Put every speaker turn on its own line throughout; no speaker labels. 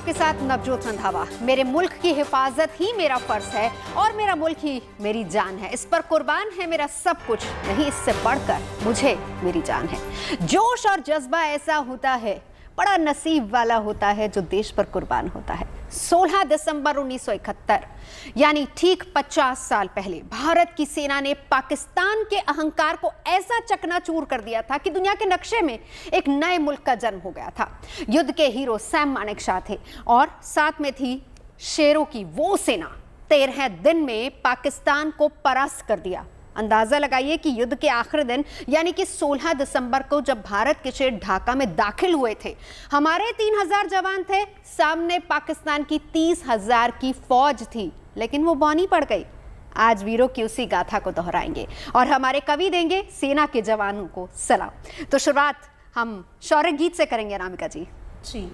आपके साथ नवजोत रंधावा। मेरे मुल्क की हिफाजत ही मेरा फर्ज है और मेरा मुल्क ही मेरी जान है। इस पर कुर्बान है मेरा सब कुछ, नहीं इससे बढ़कर मुझे मेरी जान है। जोश और जज्बा ऐसा होता है, बड़ा नसीब वाला होता है जो देश पर कुर्बान होता है। 16 दिसंबर 1971 यानी ठीक 50 साल पहले भारत की सेना ने पाकिस्तान के अहंकार को ऐसा चकनाचूर कर दिया था कि दुनिया के नक्शे में एक नए मुल्क का जन्म हो गया था। युद्ध के हीरो सैम मानेकशॉ थे और साथ में थी शेरों की वो सेना। 13 दिन में पाकिस्तान को परास्त कर दिया। अंदाजा लगाइए कि युद्ध के आखिरी दिन यानी कि 16 दिसंबर को जब भारत के शेर ढाका में दाखिल हुए थे, हमारे 3000 जवान थे, सामने पाकिस्तान की 30,000 की फौज थी, लेकिन वो बौनी पड़ गई। आज वीरों की उसी गाथा को दोहराएंगे और हमारे कवि देंगे सेना के जवानों को सलाम। तो शुरुआत हम शौर्य गीत से करेंगे अनामिका जी।
जी।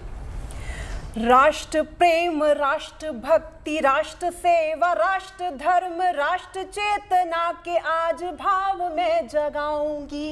राष्ट्र प्रेम, राष्ट्र भक्ति, राष्ट्र सेवा, राष्ट्र धर्म, राष्ट्र चेतना के आज भाव में जगाऊंगी।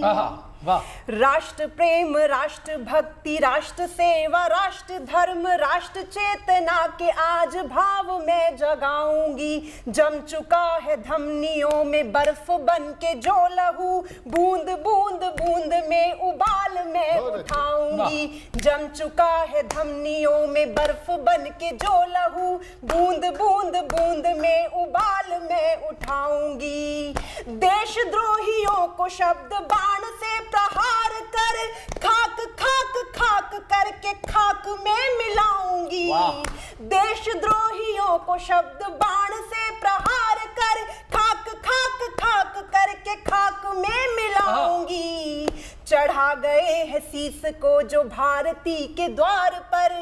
राष्ट्र प्रेम, राष्ट्र भक्ति, राष्ट्र सेवा, राष्ट्र धर्म, राष्ट्र चेतना के आज भाव में जगाऊंगी। जम चुका है धमनियों में बर्फ बन के जो लहू, बूंद बूंद बूंद में उबाल में उठाऊंगी। जम चुका है धमनियों में बर्फ बन के जो लहू, बूंद बूंद बूंद में उबाल में उठाऊंगी। देशद्रोहियों को शब्द बाण से प्रहार कर खाक खाक खाक करके खाक में मिलाऊंगी। देशद्रोहियों को शब्द बाण से प्रहार कर खाक खाक खाक करके खाक में मिलाऊंगी। चढ़ा गए हैं शीस को जो भारती के द्वार पर,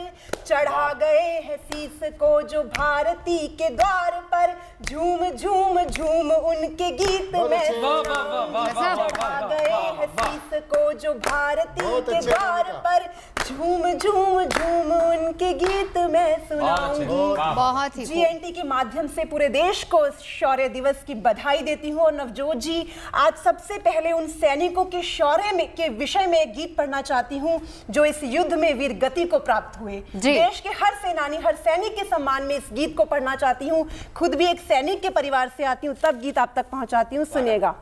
चढ़ा गए हैं शीस को जो भारती के द्वार पर, झूम झूम झूम उनके गीत में चढ़ा गए हैं शीस को जो भारती के द्वार पर, झूम झूम झूम उनके गीत में सुनाऊंगी।
बहुत ही
जीएनटी के माध्यम से पूरे देश को शौर्य दिवस की बधाई देती हूँ। और नवजोत जी, आज सबसे पहले उन सैनिकों के शौर्य में के विषय में एक गीत पढ़ना चाहती हूँ जो इस युद्ध में वीर गति को प्राप्त हुए। देश के हर सेनानी, हर सैनिक के सम्मान में इस गीत को पढ़ना चाहती हूँ। खुद भी एक सैनिक के परिवार से आती हूँ, तब गीत आप तक पहुंचाती हूँ। सुनिएगा।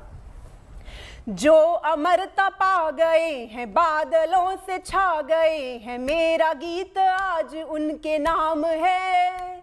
जो अमरता पा गए हैं, बादलों से छा गए हैं, मेरा गीत आज उनके नाम है।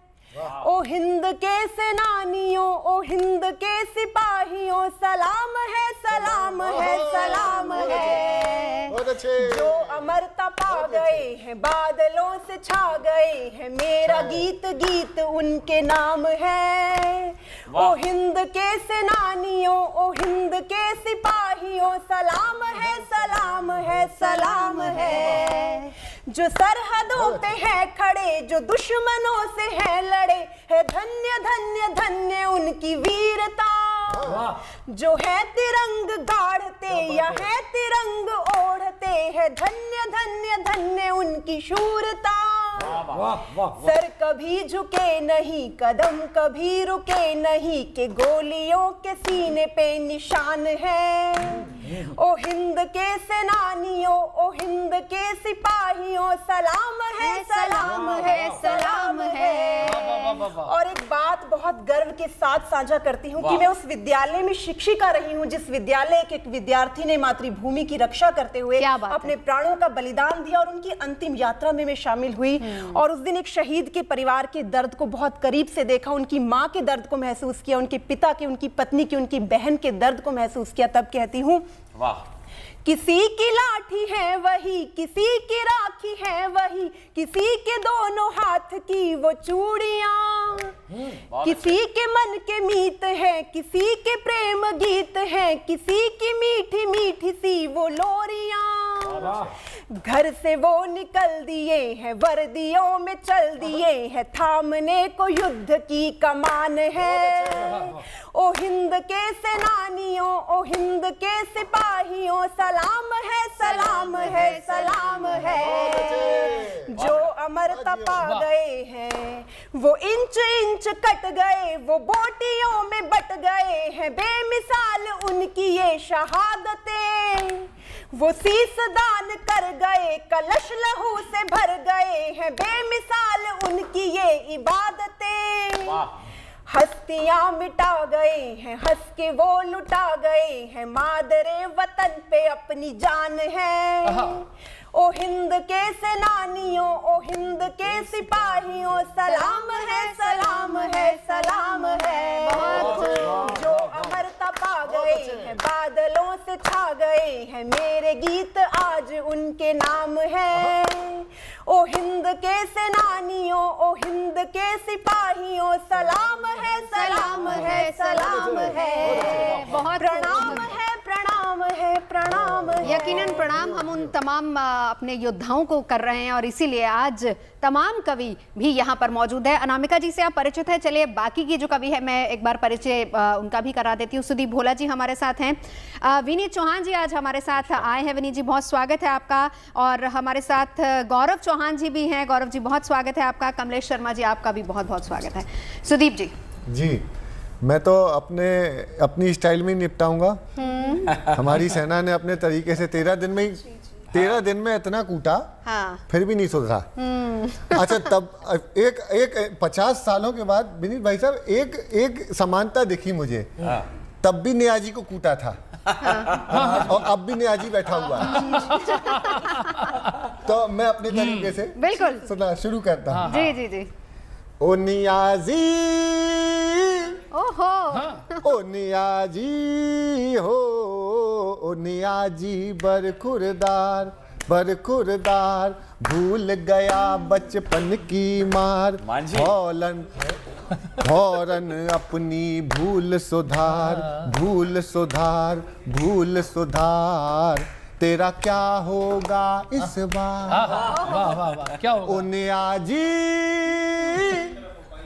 ओ हिंद के सेनानियों, ओ हिंद के सिपाहियों, सलाम है सलाम है सलाम है। जो अमरता पा गए हैं, बादलों से छा गए हैं, मेरा गीत गीत उनके नाम है। ओ हिंद के सेनानियों, ओ हिंद के सिपाहियों, सलाम है सलाम है सलाम है। जो सरहदों पे है खड़े, जो दुश्मनों से है लड़े, है धन्य धन्य धन्य उनकी वीरता। जो है तिरंग गाढ़ते या है तिरंग ओढ़ते, है धन्य धन्य धन्य उनकी शूरता। सर कभी झुके नहीं, कदम कभी रुके नहीं, कि गोलियों के सीने पे निशान है। ओ हिंद के सेनानियों, ओ हिंद के सिपाहियों, सलाम है सलाम है सलाम है। और एक बात बहुत गर्व के साथ साझा करती हूँ कि मैं उस विद्यालय में शिक्षिका रही हूँ जिस विद्यालय के एक विद्यार्थी ने मातृभूमि की रक्षा करते हुए अपने प्राणों का बलिदान दिया, और उनकी अंतिम यात्रा में मैं शामिल हुई। और उस दिन एक शहीद के परिवार के दर्द को बहुत करीब से देखा, उनकी माँ के दर्द को महसूस किया, उनके पिता के, उनकी पत्नी के, उनकी बहन के दर्द को महसूस किया। तब कहती हूँ, किसी की लाठी है वही, किसी की राखी है वही, किसी के दोनों हाथ की वो चूड़ियां, किसी के मन के मीत है, किसी के प्रेम गीत है, किसी की मीठी मीठी सी वो लोरियां। घर से वो निकल दिए हैं, वर्दियों में चल दिए हैं, थामने को युद्ध की कमान है। ओ हिंद के सेनानियों, ओ हिंद के सिपाहियों, सलाम है सलाम है सलाम है। जो अमरता पा गए हैं, वो इंच इंच कट गए, वो बोटियों में बट गए हैं, बेमिसाल उनकी ये शहादतें। वो शीस दान कर गए, कलश लहू से भर गए हैं, बेमिसाल उनकी ये इबादतें। हस्तियां मिटा गए हैं, हंस के वो लुटा गए हैं, मादरे वतन पे अपनी जान है। ओ हिंद के सेनानियों, ओ हिंद के सिपाहियों, सलाम है, सलाम है, सलाम है। जो अमरता पा गए हैं, बादलों से छा गए हैं, मेरे गीत आज उनके नाम है। ओ हिंद के सेनानियों, ओ हिंद के सिपाहियों, सलाम है, सलाम है, सलाम है।
बहुत
प्रणाम है, प्रणाम है, प्रणाम है।
यकीनन प्रणाम हम उन तमाम अपने योद्धाओं को कर रहे हैं और इसीलिए आज तमाम कवि भी यहाँ पर मौजूद है। अनामिका जी से आप परिचित हैं, चलिए बाकी की जो कवि है मैं एक बार परिचय उनका भी करा देती हूँ। सुदीप भोला जी हमारे साथ हैं, विनीत चौहान जी आज हमारे साथ आए हैं। विनीत जी बहुत स्वागत है आपका। और हमारे साथ गौरव चौहान जी भी हैं। गौरव जी बहुत स्वागत है आपका। कमलेश शर्मा जी आपका भी बहुत बहुत स्वागत है। सुदीप जी
जी, मैं तो अपनी स्टाइल में ही निपटाऊंगा। हमारी सेना ने अपने तरीके से 13 दिन में इतना कूटा,
हाँ।
फिर भी नहीं सुधरा। अच्छा, तब एक 50 सालों के बाद विनीत भाई साहब एक समानता दिखी मुझे। तब भी नियाजी को कूटा था और अब भी नियाजी बैठा हुआ है। तो मैं अपने तरीके से
बिल्कुल
सुना शुरू करता हूँ।
जी जी जी।
ओ नियाजी,
ओहो,
ओ नियाजी हो, ओ नियाजी बरखुरदार बरखुरदार, भूल गया बचपन की मार, फौरन अपनी भूल सुधार, भूल सुधार, भूल सुधार, तेरा क्या होगा इस बार।
वाह वाह वाह, क्या होगा?
ओ नियाजी,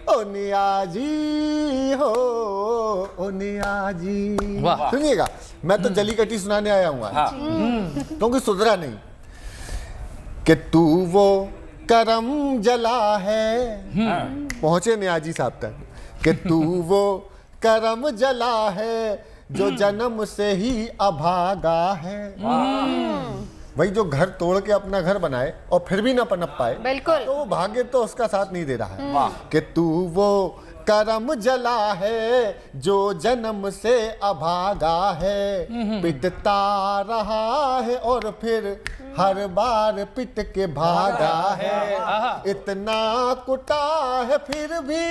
ओ नियाजी हो, ओ नियाजी।
वाह।
सुनिएगा, मैं तो जलीकटी सुनाने आया हूँ आज, क्योंकि सुधरा नहीं। कि तू वो करम जला है, पहुंचे नियाजी साहब तक, कि तू वो करम जला है जो जन्म से ही अभागा है। भाई जो घर तोड़ के अपना घर बनाए और फिर भी ना पनप पाए,
बिल्कुल।
तो वो भाग्य तो उसका साथ नहीं दे रहा है। कि तू वो करम जला है जो जन्म से अभागा है, पिटता रहा है और फिर हर बार पिट के भागा है, इतना कुटा है फिर भी,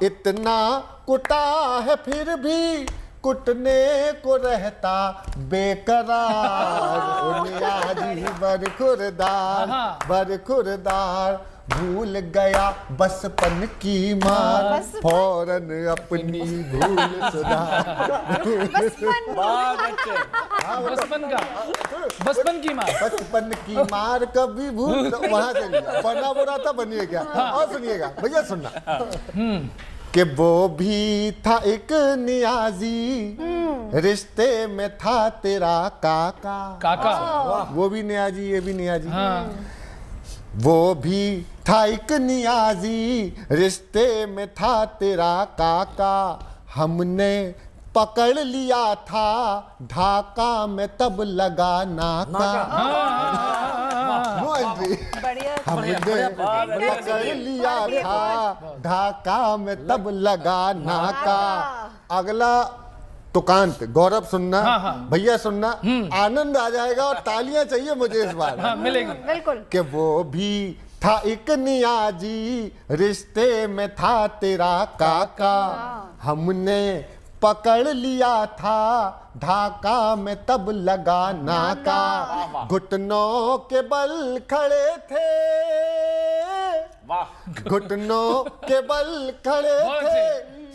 इतना कुटा है फिर भी, कुटने को रहता बेकरार। ओ नियाजी बरखुरदार बरखुरदार, भूल गया बचपन की मार, फौरन अपनी भूल सुधार।
बचपन की मार,
बचपन की मार कभी भूल, वहां से लिया, पढ़ना बुरा था बनिए क्या। और सुनिएगा भैया, सुनना कि वो भी था एक नियाजी, रिश्ते में था तेरा काका।
काका,
वो भी नियाजी, ये भी नियाजी। वो भी था एक नियाजी, रिश्ते में था तेरा काका, हमने पकड़ लिया था ढाका में तब लगा नाका। No entry. हमने पकड़ लिया था ढाका में तब लगा नाका। अगला तुकांत गौरव सुनना, भैया सुनना, आनंद आ जाएगा और तालियां चाहिए मुझे इस बार।
मिलेगी
बिल्कुल।
कि वो भी था एक नियाजी, रिश्ते में था तेरा काका, हमने पकड़ लिया था ढाका में तब लगा नाका, घुटनों के बल खड़े थे, घुटनों के बल खड़े थे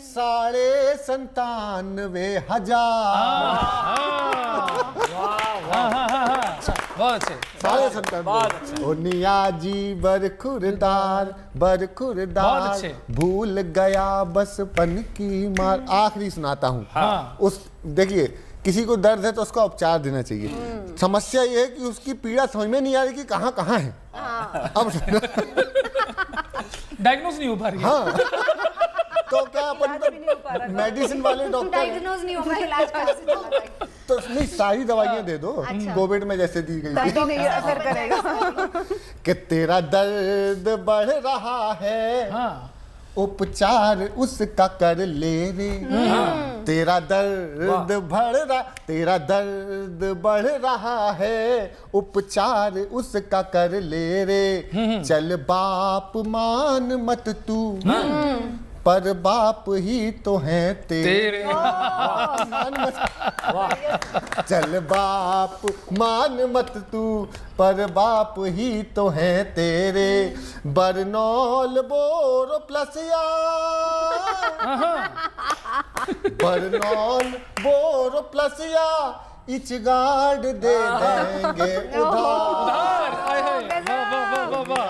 97,000। ओ नियाजी बरखुरदार बरखुरदार, भूल गया बचपन की मार। आखिरी सुनाता हूँ। उस देखिए, किसी को दर्द है तो उसका उपचार देना चाहिए। समस्या ये है कि उसकी पीड़ा समझ में नहीं आ रही कि कहाँ कहाँ है। अब
डायग्नोज नहीं हो पा रही है।
हाँ, तो क्या अपन मेडिसिन वाले डॉक्टर
डायग्नोज नहीं होगा, इलाज कहाँ से चला जाएगा?
तो नहीं, सारी दवाइयां दे दो कोविड में जैसे दी गई थी
तभी नहीं असर करेगा।
कि तेरा दर्द बढ़ रहा है,
हाँ
उपचार उसका कर ले रे। तेरा दर्द बढ़ रहा है, उपचार उसका कर ले रे। चल बाप मान मत तू, पर बाप ही तो है तेरे। चल बाप मान मत तू, पर बाप ही तो है तेरे। बरनौल बोरो प्लसिया, बरनौल बोरो प्लसिया, इच गार्ड दे देंगे उधार।
हाय हाय, वाह वाह वाह वाह वाह,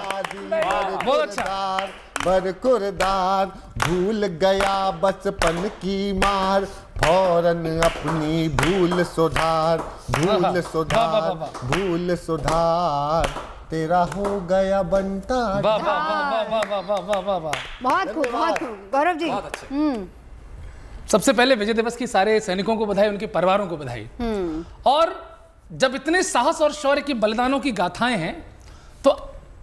बहुत अच्छा।
बरकुरदार भूल गया बचपन की मार, फौरन अपनी भूल सुधार, भूल सुधार, भूल सुधार, तेरा हो गया बनता।
वाह वाह वाह वाह वाह वाह वाह वाह वाह।
बहुत खूब, बहुत खूब गौरव जी।
सबसे पहले विजय दिवस की सारे सैनिकों को बधाई, उनके परिवारों को बधाई। और जब इतने साहस और शौर्य की बलिदानों की गाथाएं हैं, तो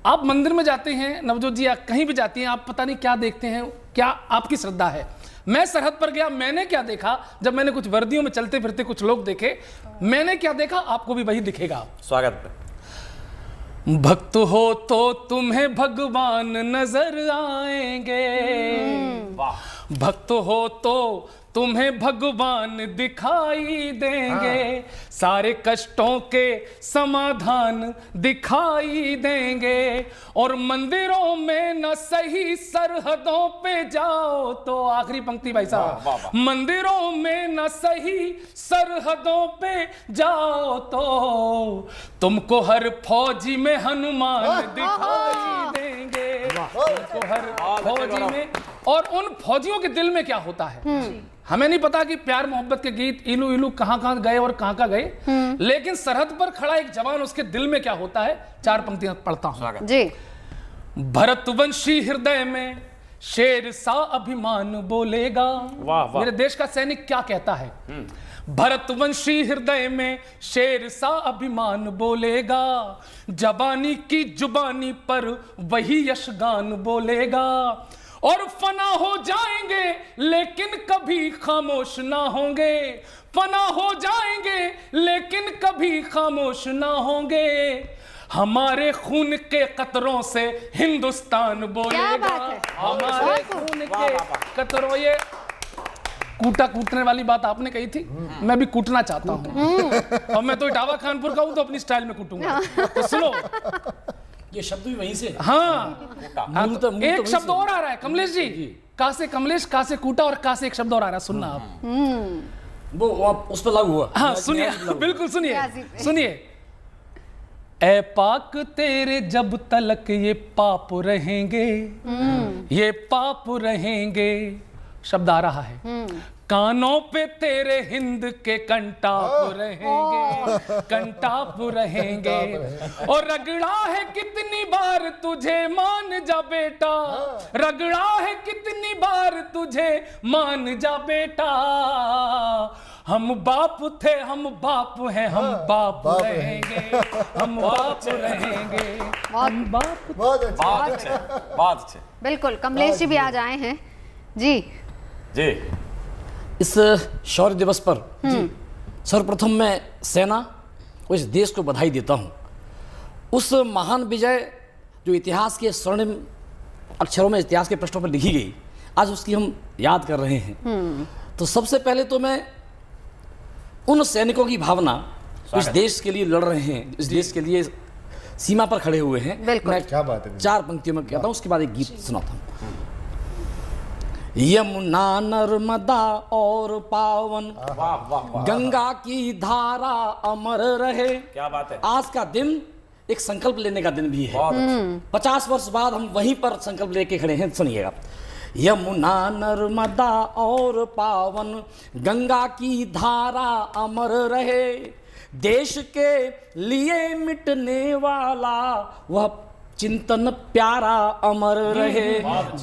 आप मंदिर में जाते हैं नवजोत जी, या कहीं भी जाती हैं, आप पता नहीं क्या देखते हैं, क्या आपकी श्रद्धा है। मैं सरहद पर गया, मैंने क्या देखा, जब मैंने कुछ वर्दियों में चलते फिरते कुछ लोग देखे, मैंने क्या देखा, आपको भी वही दिखेगा।
स्वागत है।
भक्त हो तो तुम्हें भगवान नजर आएंगे, भक्त हो तो तुम्हें भगवान दिखाई देंगे, सारे कष्टों के समाधान दिखाई देंगे। और मंदिरों में न सही सरहदों पे जाओ तो, आखिरी पंक्ति भाई साहब, मंदिरों में न सही सरहदों पे जाओ तो, तुमको हर फौजी में हनुमान दिखाई देंगे, तुमको हर फौजी में। और उन फौजियों के दिल में क्या होता है, हमें नहीं पता कि प्यार मोहब्बत के गीत इलू इलू कहां कहां गए और कहां कहां गए, लेकिन सरहद पर खड़ा एक जवान, उसके दिल में क्या होता है, चार पंक्तियां पढ़ता हूं जी। भरतवंशी हृदय में शेर सा अभिमान बोलेगा। वाह, मेरे देश का सैनिक क्या कहता है, भरतवंशी हृदय में शेर सा अभिमान बोलेगा, जवानी की जुबानी पर वही यशगान बोलेगा। और फना हो जाएंगे लेकिन कभी खामोश ना होंगे, फना हो जाएंगे लेकिन कभी खामोश ना होंगे, हमारे खून के कतरों से हिंदुस्तान बोलेगा। हमारे खून के कतरों, ये कूटा कूटने वाली बात आपने कही थी, मैं भी कूटना चाहता हूँ। और मैं तो इटावा खानपुर का हूँ, तो अपनी स्टाइल में कूटूंगा। तो सुनो,
ये शब्द भी वहीं से।
हाँ, एक शब्द और आ रहा है कमलेश जी, का से कमलेश, का से कूटा, और का से एक शब्द और आ रहा है, सुनना आप।
वो उस पर लागू हुआ।
हाँ सुनिए, बिल्कुल सुनिए, सुनिए। ए पाक तेरे जब तलक ये पाप रहेंगे, ये पाप रहेंगे, शब्द आ रहा है। कानों पे तेरे हिंद के कंटाप रहेंगे, कंटाप रहेंगे। और रगड़ा है कितनी बार तुझे मान जा बेटा, रगड़ा है कितनी बार तुझे मान जा बेटा, हम बाप थे हम बाप हैं, हम बाप रहेंगे, हम बाप रहेंगे, हम बाप।
बहुत अच्छे, बहुत अच्छे।
बिल्कुल, कमलेश जी भी आज आए हैं जी।
जी, इस शौर्य दिवस पर सर्वप्रथम मैं सेना और इस देश को बधाई देता हूं। उस महान विजय जो इतिहास के स्वर्णिम अक्षरों में, इतिहास के पृष्ठों पर लिखी गई, आज उसकी हम याद कर रहे हैं। तो सबसे पहले तो मैं उन सैनिकों की भावना इस देश के लिए लड़ रहे हैं, इस देश के लिए सीमा पर खड़े हुए हैं, मैं
क्या बात है,
चार पंक्तियों में कहता हूं, उसके बाद एक गीत सुनाता हूं। यमुना नर्मदा और पावन, गंगा की धारा अमर रहे। क्या बात है। आज का दिन एक संकल्प लेने का दिन भी है। 50 वर्ष बाद हम वहीं पर संकल्प लेके खड़े हैं, सुनिएगा। यमुना नर्मदा और पावन, गंगा की धारा अमर रहे, देश के लिए मिटने वाला वह चिंतन प्यारा अमर रहे,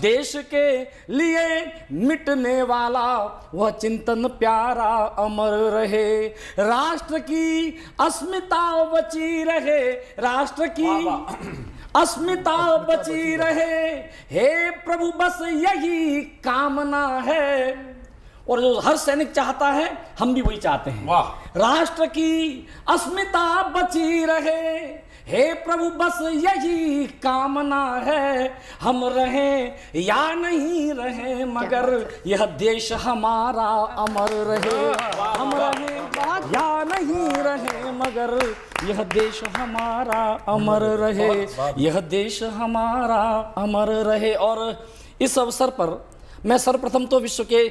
देश के लिए मिटने वाला वह चिंतन प्यारा अमर रहे, राष्ट्र की अस्मिता बची रहे, राष्ट्र की अस्मिता बची रहे, हे प्रभु बस यही कामना है। और जो हर सैनिक चाहता है हम भी वही चाहते हैं, राष्ट्र की अस्मिता बची रहे, हे प्रभु बस यही कामना है, हम रहें या नहीं रहें मगर यह देश हमारा अमर रहे, हम रहें या नहीं रहें मगर यह देश हमारा अमर रहे, यह देश हमारा अमर रहे। और इस अवसर पर मैं सर्वप्रथम तो विश्व के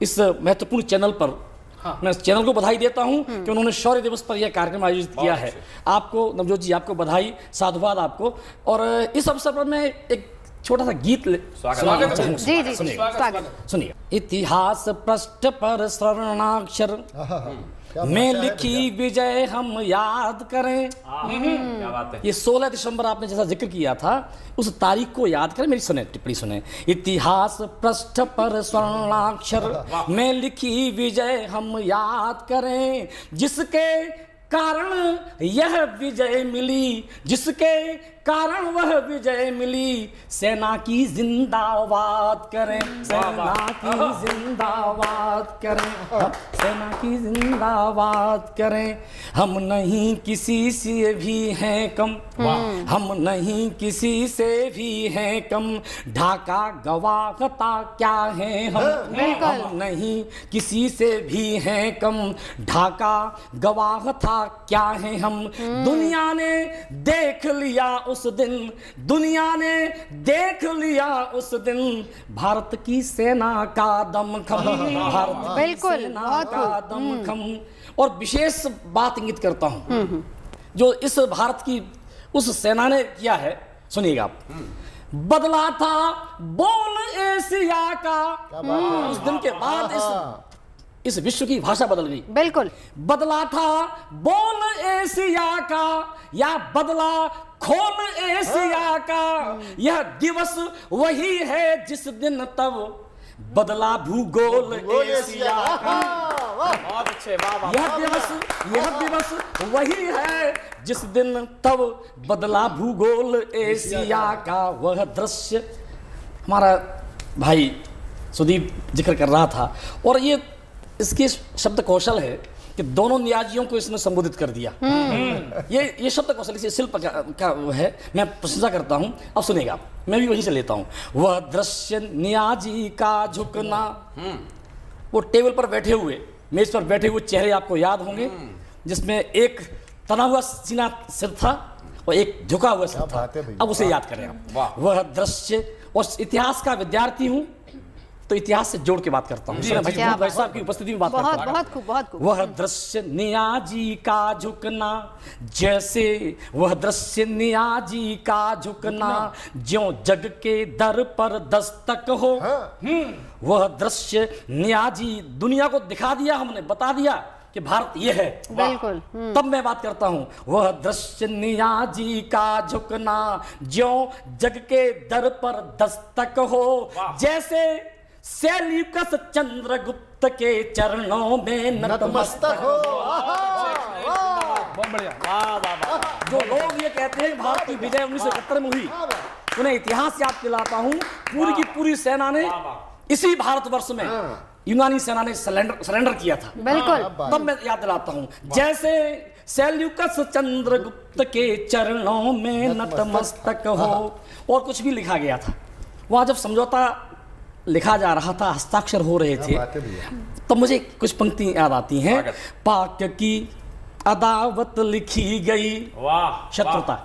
इस महत्वपूर्ण चैनल पर मैं इस चैनल को बधाई देता हूं कि उन्होंने शौर्य दिवस पर यह कार्यक्रम आयोजित किया है। आपको नवजोत जी, आपको बधाई, साधुवाद आपको। और इस अवसर पर मैं एक छोटा सा गीत
जी जी स्वागत।
सुनिए। इतिहास पृष्ठ पर स्वर्णाक्षर में लिखी विजय हम याद करें।
क्या बात है।
ये 16 दिसंबर आपने जैसा जिक्र किया था, उस तारीख को याद करें। मेरी सुने, टिप्पणी सुने। इतिहास पृष्ठ पर स्वर्णाक्षर में लिखी विजय हम याद करें, जिसके कारण यह विजय मिली, जिसके कारण वह विजय मिली, सेना की जिंदाबाद करें, सेना की जिंदाबाद करें, सेना की जिंदाबाद करें। हम नहीं किसी से भी हैं कम, हम नहीं किसी से भी हैं कम, ढाका गवाहता क्या है हम नहीं किसी से भी हैं कम, ढाका गवाहता क्या है हम। दुनिया ने देख लिया उस दिन, दुनिया ने देख लिया उस दिन, भारत की सेना का दमखम, भारत की सेना का दमखम। और विशेष बात इंगित करता हूं जो इस भारत की उस सेना ने किया है, सुनिएगा आप। बदला था बोल एशिया का, उस दिन के बाद इस विश्व की भाषा बदल गई।
बिल्कुल
बदला था बोल एशिया का, या बदला खोल एशिया का, यह दिवस वही है जिस दिन तब बदला भूगोल एशिया का।
बहुत अच्छे, वाह वाह।
यह दिवस वही है जिस दिन तब बदला भूगोल एशिया का। वह दृश्य हमारा भाई सुदीप जिक्र कर रहा था, और ये इसके शब्द कौशल है कि दोनों न्याजियों को इसने संबोधित कर दिया। ये शब्द कौशल, इसे शिल्प का है, मैं प्रशंसा करता हूं। अब सुनेगा, मैं भी वहीं से लेता हूं। वह दृश्य न्याजी का झुकना, वो टेबल पर बैठे हुए, मेज पर बैठे हुए चेहरे आपको याद होंगे, जिसमें एक तना हुआ सीना सिर था और एक झुका हुआ सिर था। अब उसे याद करें आप। वह दृश्य, और इतिहास का विद्यार्थी हूं तो इतिहास से जोड़ के बात करता हूं, भाई साहब की उपस्थिति में बात करता हूं।
बहुत खूब, बहुत खूब।
वह दृश्य नियाजी का झुकना, जैसे वह दृश्य नियाजी का झुकना, ज्यों जग के दर पर दस्तक हो। वह दृश्य नियाजी, दुनिया को दिखा दिया हमने, बता दिया कि भारत ये है।
बिल्कुल।
तब मैं बात करता हूं। वह दृश्य नियाजी का झुकना, ज्यों जग के दर पर दस्तक हो, जैसे सेल्यूकस चंद्रगुप्त के चरणों में नतमस्तक हो।
बहुत बढ़िया।
जो लोग ये कहते हैं भारत की विजय 1971 में हुई, उन्हें इतिहास याद दिलाता हूं। पूरी की पूरी सेना ने इसी भारतवर्ष में यूनानी सेना ने सरेंडर किया था।
बिल्कुल।
तब मैं याद दिलाता हूं, जैसे सेल्यूकस चंद्रगुप्त के चरणों में नतमस्तक हो। और कुछ भी लिखा गया था वहां, जब समझौता लिखा जा रहा था, हस्ताक्षर हो रहे थे, तो मुझे कुछ पंक्ति याद आती हैं। पाक की अदावत लिखी गई,
वाह,
शत्रुता।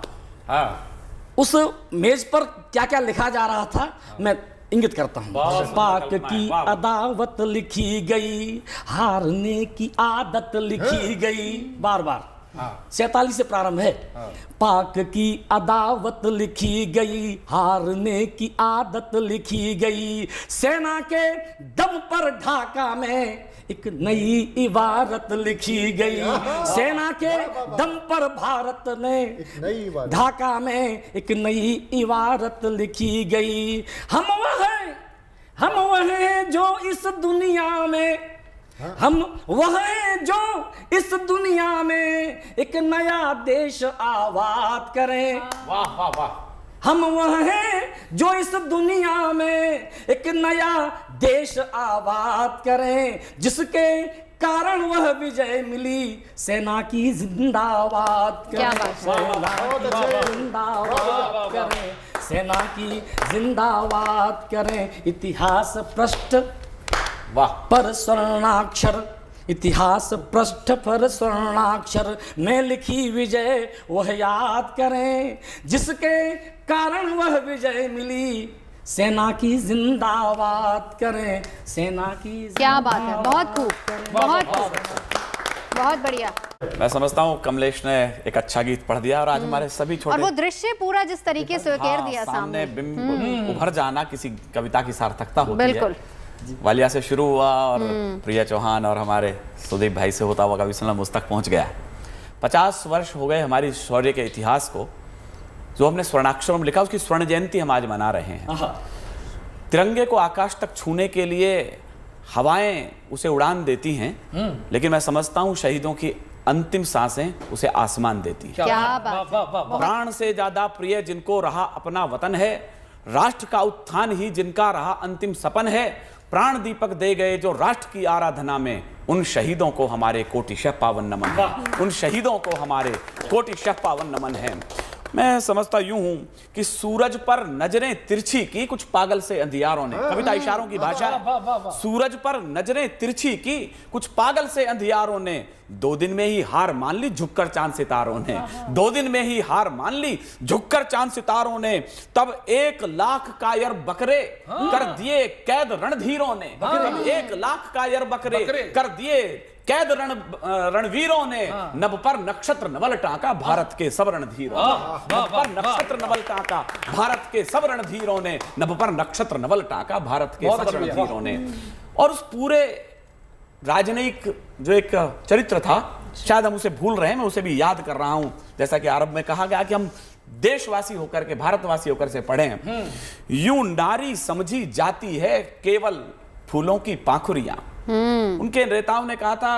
हाँ।
उस मेज पर क्या क्या लिखा जा रहा था मैं इंगित करता हूं। पाक की अदावत लिखी गई, हारने की आदत लिखी गई। बार बार 47 से प्रारंभ है। पाक की अदावत लिखी गई, हारने की आदत लिखी गई, सेना के दम पर ढाका में एक नई इबारत लिखी गई, सेना के दम पर भारत ने
नई बात
ढाका में एक नई इबारत लिखी गई। हम वह हैं जो इस दुनिया में, हम वह हैं जो इस दुनिया में एक नया देश आबाद करें।
वाह वाह वाह।
हम वह हैं जो इस दुनिया में एक नया देश आबाद करें, जिसके कारण वह विजय मिली, सेना की जिंदाबाद करें।
क्या बात है।
सेना की जिंदाबाद करें, सेना की जिंदाबाद करें। इतिहास पृष्ठ
वाह।
पर स्वर्णाक्षर, इतिहास पृष्ठ पर स्वर्णाक्षर में लिखी विजय वह याद करें, जिसके कारण वह विजय मिली, सेना की जिंदाबाद करें, सेना की
क्या बात है, बहुत खूब, बहुत खूब, बहुत बढ़िया।
मैं समझता हूँ कमलेश ने एक अच्छा गीत पढ़ दिया और आज हमारे सभी
और
छोटे
वो दृश्य पूरा जिस तरीके से उकेर दिया
सामने
सामने,
बिंब उभर जाना किसी कविता की सार्थकता होती है।
बिल्कुल।
वालिया से शुरू हुआ और प्रिया चौहान और हमारे सुदीप भाई से होता हुआ कवि संगम मुझ तक पहुंच गया। 50 वर्ष हो गए हमारी शौर्य के इतिहास को, जो हमने स्वर्णाक्षरों में लिखा, उसकी स्वर्ण जयंती हम आज मना रहे हैं। तिरंगे को आकाश तक छूने के लिए हवाएं उसे उड़ान देती हैं, लेकिन मैं समझता हूं शहीदों की अंतिम सांसें उसे आसमान देती हैं।
क्या बात है।
प्राण से ज्यादा प्रिय जिनको रहा अपना वतन है, राष्ट्र का उत्थान ही जिनका रहा अंतिम सपन है, प्राण दीपक दे गए जो राष्ट्र की आराधना में, उन शहीदों को हमारे कोटिशः पावन नमन है। उन शहीदों को हमारे कोटिशः पावन नमन है। मैं समझता यूं हूं कि सूरज पर नजरें तिरछी की कुछ पागल से अंधियारों ने, कविता इशारों की भाषा है। सूरज पर नजरें तिरछी की कुछ पागल से अंधियारों ने, 2 दिन में ही हार मान ली झुककर चांद सितारों ने, 2 दिन में ही हार मान ली झुककर चांद सितारों ने, तब 1 लाख कायर बकरे कर दिए कैद रणधीरों ने, तब 1 लाख कायर बकरे कर दिए कैद रणवीरों ने, नभ पर नक्षत्र नवल टाका भारत के सब रणधीरों ने, नभ पर नक्षत्र नवल टाका भारत के सब रणधीरों ने, नभ पर नक्षत्र नवल टाका भारत के सब रणधीरों ने। और उस पूरे राजनयिक जो एक चरित्र था, शायद हम उसे भूल रहे हैं, मैं उसे भी याद कर रहा हूं। जैसा कि आरंभ में कहा गया कि हम देशवासी होकर के, भारतवासी होकर से पढ़े हैं। यूं नारी समझी जाती है केवल फूलों की पाखुरियां। उनके नेताओं ने कहा था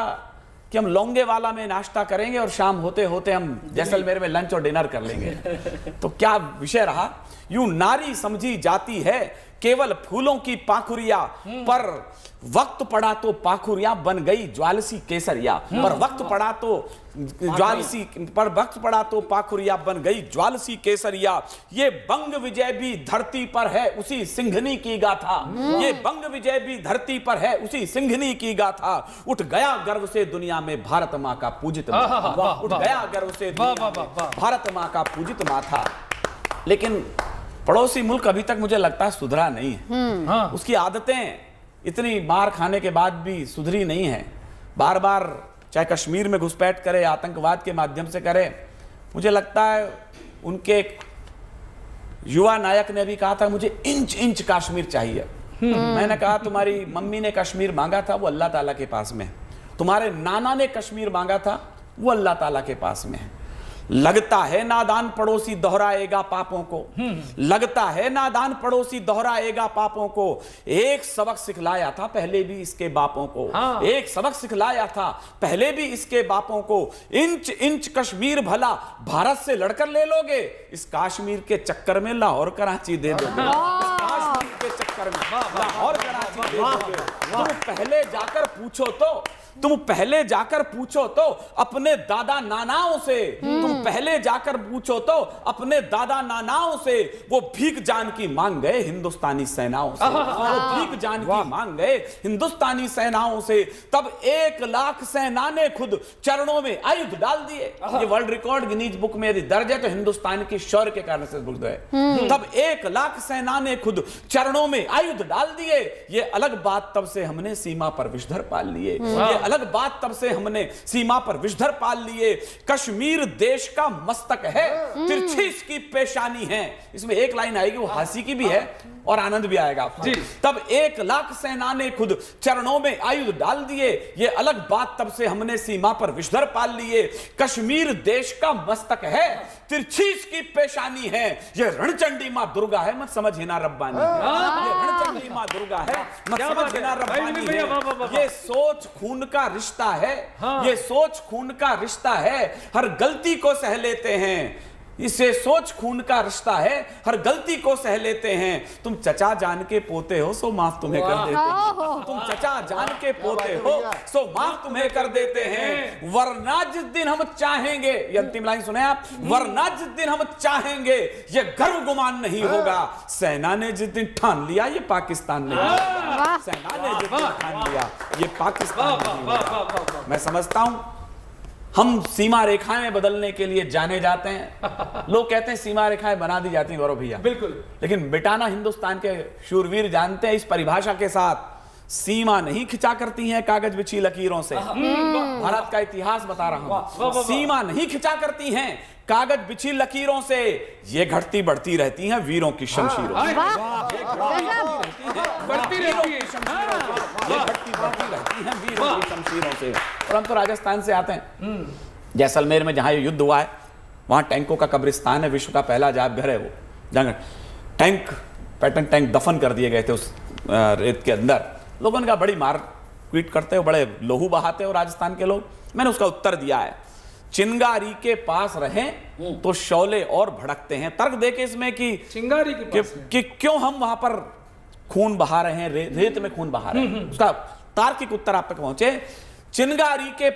कि हम लौंगे वाला में नाश्ता करेंगे और शाम होते होते हम जैसलमेर में लंच और डिनर कर लेंगे। तो क्या विषय रहा, यूं नारी समझी जाती है केवल फूलों की पाखुरिया, पर वक्त पड़ा तो पाखुरिया बन गई ज्वालसी केसरिया, पर वक्त पड़ा तो पाखुरिया बन गई ज्वालसी केसरिया। ये बंग विजय भी धरती पर है उसी सिंघनी की गाथा, ये बंग विजय भी धरती पर है उसी सिंघनी की गाथा। उठ गया गर्व से दुनिया में भारत माँ का पूजित माथा, उठ गया गर्व से दुनिया में भारत माँ का पूजित माथा। लेकिन पड़ोसी मुल्क अभी तक मुझे लगता है सुधरा नहीं है। उसकी आदतें इतनी मार खाने के बाद भी सुधरी नहीं है। बार बार चाहे कश्मीर में घुसपैठ करे, आतंकवाद के माध्यम से करे। मुझे लगता है उनके युवा नायक ने भी कहा था मुझे इंच इंच कश्मीर चाहिए। मैंने कहा तुम्हारी मम्मी ने कश्मीर मांगा था, वो अल्लाह ताला के पास में है। तुम्हारे नाना ने कश्मीर मांगा था, वो अल्लाह ताला के पास में है। लगता है नादान पड़ोसी दोहराएगा पापों को, लगता है नादान पड़ोसी दोहराएगा पापों को। एक सबक सिखलाया था पहले भी इसके बापों को, एक सबक सिखलाया था पहले भी इसके बापों को। इंच इंच कश्मीर भला भारत से लड़कर ले लोगे, इस कश्मीर के चक्कर में लाहौर कराची दे दोगे, इस कश्मीर के चक्कर में लाहौर कराची दे दोगे। तुम पहले जाकर पूछो तो अपने दादा नानाओं से, तुम पहले जाकर पूछो तो अपने दादा नानाओं से, वो भीख जान की मांग गए हिंदुस्तानी सेनाओं से, वो भीख जान की मांग गए हिंदुस्तानी सेनाओं से। तब 1 लाख सेना ने खुद चरणों में आयुध डाल दिए। ये वर्ल्ड रिकॉर्ड गिनीज बुक में यदि दर्ज है तो हिंदुस्तान की शौर्य के कारण से दर्ज है। तब 1 लाख सेना ने खुद चरणों में आयुध डाल दिए। ये अलग बात तब से हमने सीमा पर विषधर पाल लिए, ये अलग बात तब से हमने सीमा पर विषधर पाल लिए। कश्मीर देश का मस्तक है, तिरछी इसकी पेशानी है। इसमें एक लाइन आएगी वो हासी की भी है, और आनंद भी आएगा आपको।
जी।
तब 1 लाख सेना ने खुद चरणों में आयुध डाल दिए, ये अलग बात, तब से हमने सीमा पर विषधर पाल लिए। कश्मीर देश का मस्तक है, तिरछी इसकी पेशानी है, ये रणचंडी मां दुर्गा है, मत समझ हिना रब्बानी। ये रणचंडी मां दुर्गा है, मत
क्या
समझ
बात है?
हिना
भाई
रब्बानी
विनय भैया, वाह, वाह, वाह।
है। ये सोच खून का रिश्ता है,
हाँ।
ये सोच खून का रिश्ता है, हर गलती को सह लेते हैं। इसे सोच खून का रिश्ता है, हर गलती को सह लेते हैं। तुम चचा जान के पोते हो, सो माफ तुम्हें कर देते हैं। तुम चचा जान के पोते हो, सो माफ तुम्हें कर देते हैं। वरना जिस दिन हम चाहेंगे, ये अंतिम लाइन सुने आप, वरना जिस दिन हम चाहेंगे ये गर्व गुमान नहीं होगा। सेना ने जिस दिन ठान लिया ये पाकिस्तान नहीं होगा। सेना ने जिस दिन ठान लिया ये पाकिस्तान नहीं होगा। मैं समझता हूं हम सीमा रेखाएं बदलने के लिए जाने जाते हैं। लोग कहते हैं सीमा रेखाएं बना दी जाती हैं, गौरव भैया,
बिल्कुल।
लेकिन मिटाना हिंदुस्तान के शूरवीर जानते हैं। इस परिभाषा के साथ सीमा नहीं खिंचा करती हैं कागज बिछी लकीरों से। भारत का इतिहास बता रहा हूं। सीमा नहीं खिंचा करती हैं कागज बिछी लकीरों से, ये घटती बढ़ती रहती हैं वीरों की शमशीरों से।
बढ़ती रहती है।
ये घटती बढ़ती रहती हैं वीरों की शमशीरों से। और हम तो राजस्थान से आते हैं, जैसलमेर में जहां ये युद्ध हुआ है वहां टैंकों का कब्रिस्तान है, विश्व का पहला जाप घर है वो, जहां टैंक पैटर्न टैंक दफन कर दिए गए थे उस रेत के अंदर। लोगों ने कहा बड़ी मार पीट करते हो, बड़े लोहू बहाते हो राजस्थान के लोग। मैंने उसका उत्तर दिया है, चिंगारी के पास रहें तो शौले और भड़कते हैं। तर्क देके इसमें कि
चिंगारी के पास
कि क्यों हम वहां पर खून बहा रहे हैं, रेत में खून बहा रहे हैं, उसका तार्किक उत्तर आप तक पहुंचे। चिंगारी के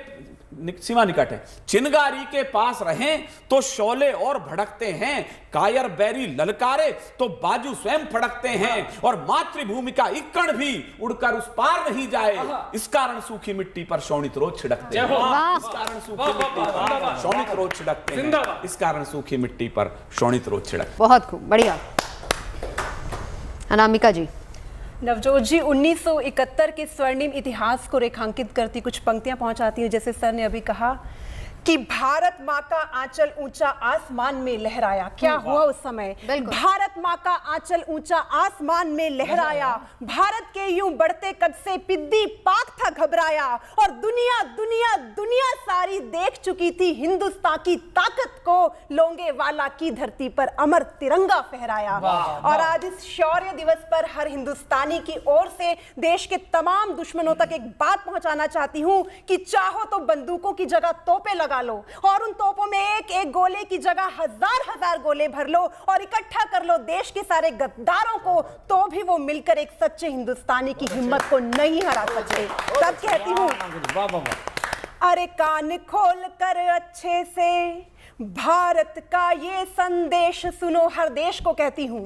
सीमा निकट है, चिंगारी के पास रहें तो शौले और भड़कते हैं, कायर बैरी ललकारे तो बाजू स्वयं फड़कते हैं, और मातृभूमि का एक कण भी उड़कर उस पार नहीं जाए, इस कारण सूखी मिट्टी पर शोणित रोज छिड़कते हैं। इस कारण सूखी मिट्टी पर शोणित रोज छिड़कते हैं, इस कारण सूखी मिट्टी पर शोणित रोज छिड़कते।
बहुत खूब, बढ़िया। अनामिका जी।
नवजोत जी, 1971 के स्वर्णिम इतिहास को रेखांकित करती कुछ पंक्तियां पहुंचाती हैं। जैसे सर ने अभी कहा कि भारत माँ का आंचल ऊंचा आसमान में लहराया। क्या हुआ उस समय? भारत माँ का आंचल ऊंचा आसमान में लहराया, भारत के यूं बढ़ते कद से पिद्दी पाक था घबराया, और दुनिया दुनिया दुनिया सारी देख चुकी थी हिंदुस्तान की ताकत को, लोंगे वाला की धरती पर अमर तिरंगा फहराया। और आज इस शौर्य दिवस पर हर हिंदुस्तानी की ओर से देश के तमाम दुश्मनों तक एक बात पहुंचाना चाहती हूं कि चाहो तो बंदूकों की जगह तोपें लगा लो, और उन तोपों में एक एक गोले की जगह हजार हजार गोले भर लो और इकट्ठा कर लो देश के सारे गद्दारों को, तो भी वो मिलकर एक सच्चे हिंदुस्तानी की हिम्मत को नहीं हरा सकते। तब कहती हूँ, अरे कान खोल कर अच्छे से भारत का ये संदेश सुनो, हर देश को कहती हूँ,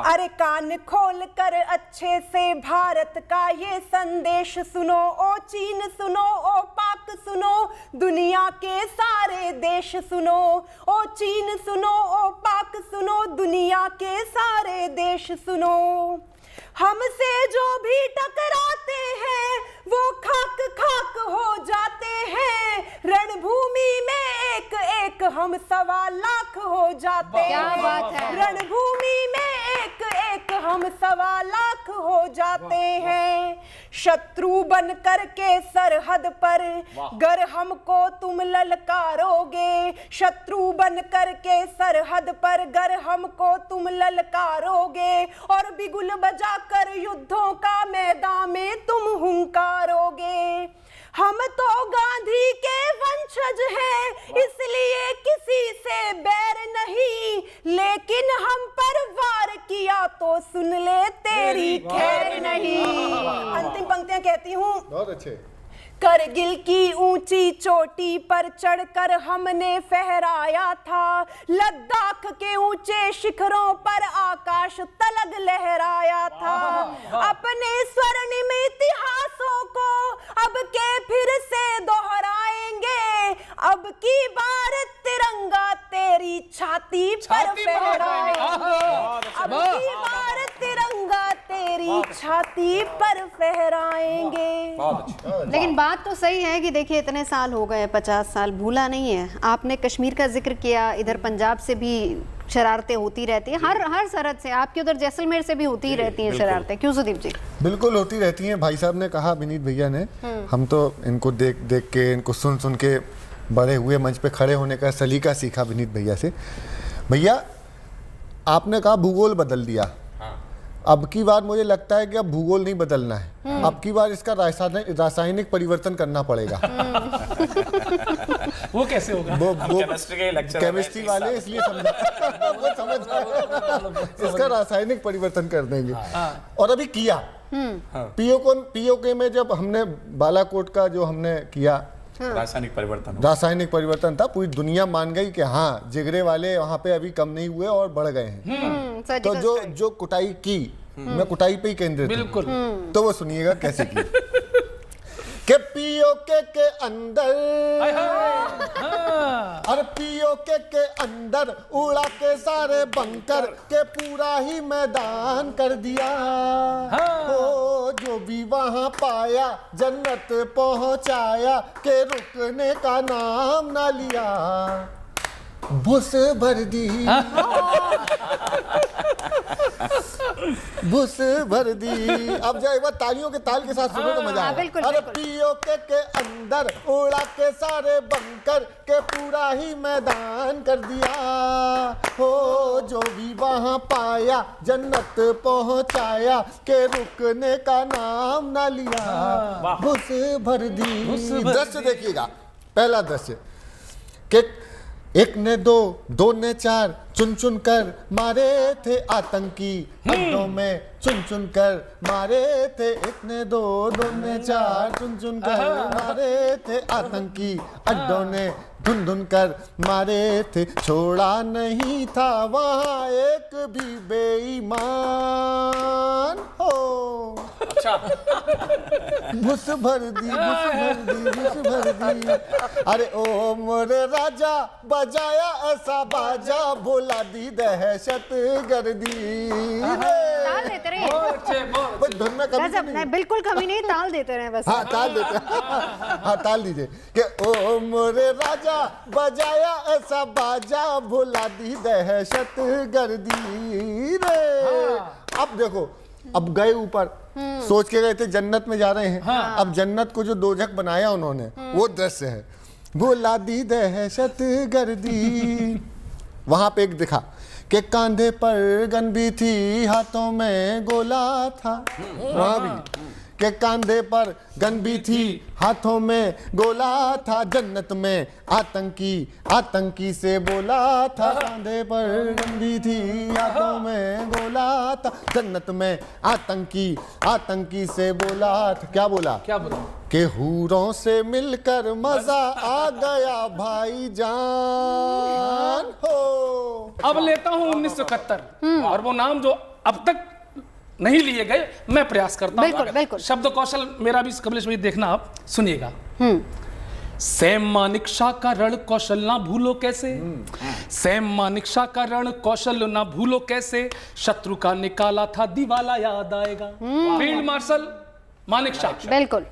अरे कान खोल कर अच्छे से भारत का ये संदेश सुनो, ओ चीन सुनो, ओ पाक सुनो, दुनिया के सारे देश सुनो, ओ चीन सुनो, ओ पाक सुनो, दुनिया के सारे देश सुनो। हमसे जो भी टकराते हैं वो खाक खाक हो जाते हैं, रणभूमि में एक एक हम 1.25 लाख हो जाते हैं।
क्या बात है?
रणभूमि में एक एक हम 1.25 लाख हो जाते हैं। शत्रु बन करके सरहद पर गर हमको तुम ललकारोगे, शत्रु बन करके सरहद पर गर हमको तुम ललकारोगे, और बिगुल बजा कर युद्धों का मैदान में तुम हुंकारोगे। हम तो गांधी के वंशज हैं, इसलिए किसी से बैर नहीं, लेकिन हम पर वार किया तो सुन ले तेरी खैर नहीं। अंतिम पंक्तियां कहती हूँ,
बहुत अच्छे।
करगिल की ऊंची चोटी पर चढ़कर हमने फहराया था, लद्दाख के ऊंचे शिखरों पर आकाश तलग लहराया था। अपने स्वर्णिम इतिहासों को अब के फिर से दोहराएंगे, अब की बार तिरंगा तेरी छाती पर फहराएंगे, अब की बार तिरंगा तेरी तेरी छाती पर फहराएंगे।
लेकिन बात तो सही है कि देखिए इतने साल हो गए, 50 साल, भूला नहीं है। आपने कश्मीर का जिक्र किया, इधर पंजाब से भी शरारतें होती रहती हैं, हर सरहद से, आपके उधर जैसलमेर से भी होती ही रहती हैं शरारतें, क्यों सुदीप जी?
बिल्कुल होती रहती हैं। भाई साहब ने कहा, विनीत भैया ने, हम तो इनको देख देख के, इनको सुन सुन के बड़े हुए, मंच पे खड़े होने का सलीका सीखा विनीत भैया से। भैया आपने कहा भूगोल बदल दिया, अब की बार मुझे लगता है कि अब भूगोल नहीं बदलना है, अब की बार इसका रासायनिक परिवर्तन करना पड़ेगा।
वो कैसे होगा?
वो
केमिस्ट्री के लेक्चर
केमिस्ट्री वाले इसलिए समझा वो समझ गए। इसका रासायनिक परिवर्तन कर देंगे। और अभी किया पीओके में, जब हमने बालाकोट का जो हमने किया
रासायनिक
परिवर्तन था, पूरी दुनिया मान गई कि हाँ जिगरे वाले वहाँ पे अभी कम नहीं हुए और बढ़ गए हैं। तो जो कुटाई की, मैं कुटाई पे ही केंद्रित हूं।
बिल्कुल।
तो वो सुनिएगा कैसे की। के पीओके अंदर, और पीओके के अंदर उड़ा के सारे बंकर के पूरा ही मैदान कर दिया। हो जो भी वहां पाया जन्नत पहुंचाया, के रुकने का नाम ना लिया, भुस भर दी, भुस भर दी। अब जब एक बार तालियों के ताल के साथ सुनो तो मजा आएगा। अरे पीओके के अंदर उड़ा के सारे बंकर के पूरा ही मैदान कर दिया। हो जो भी वहां पाया जन्नत पहुंचाया, के रुकने का नाम ना लिया, भुस भर दी। दृश्य देखिएगा, पहला दृश्य कि एक ने दो ने चार, चुन चुन कर मारे थे आतंकी, अड्डों में चुन चुन कर मारे थे। एक ने दो ने चार, चुन चुन कर मारे थे आतंकी, अड्डों ने धुन धुन कर मारे थे। छोड़ा नहीं था वहाँ एक भी बेईमान। हो
अच्छा।
भुस भर दी, भुस भर दी, भुस भर दी। अरे ओ मोरे राजा बजाया ऐसा बाजा, बोला दी दहशत गर्दी।
ताल देते रहे,
बस धुन में कमी
गजब,
नहीं।
नहीं बिल्कुल कमी नहीं, ताल देते रहे बस।
हाँ ताल देते, हाँ ताल दीजिए कि ओ मोरे राजा बजाया ऐसा बाजा, भुला दी दहशत गर्दी रे। अब देखो, अब गए ऊपर, सोच के गए थे जन्नत में जा रहे हैं। अब जन्नत को जो दोजख बनाया उन्होंने, वो दृश्य है। भुला दी दहशत गर्दी। वहां पे एक दिखा कि कांधे पर गन भी थी, हाथों में गोला था। वहां भी के कांधे पर गन भी थी, हाथों में गोला था। जन्नत में आतंकी से बोला था, कांधे पर गन भी थी, हाथों में गोला था। जन्नत में आतंकी से बोला था। क्या बोला? कि हूरों से मिलकर मजा आ गया भाई जान। हो
अब लेता हूं 1971 और वो नाम जो अब तक नहीं लिए गए, मैं प्रयास करता हूं।
बिल्कुल।
शब्द कौशल मेरा भी कमलेश भाई देखना, आप सुनिएगा। सैम मानिक शाह का रण कौशल ना भूलो कैसे, सैम मानिक शाह का रण कौशल ना भूलो कैसे, शत्रु का निकाला था दिवाला याद आएगा। फील्ड मार्शल मानिक शाह,
बिल्कुल।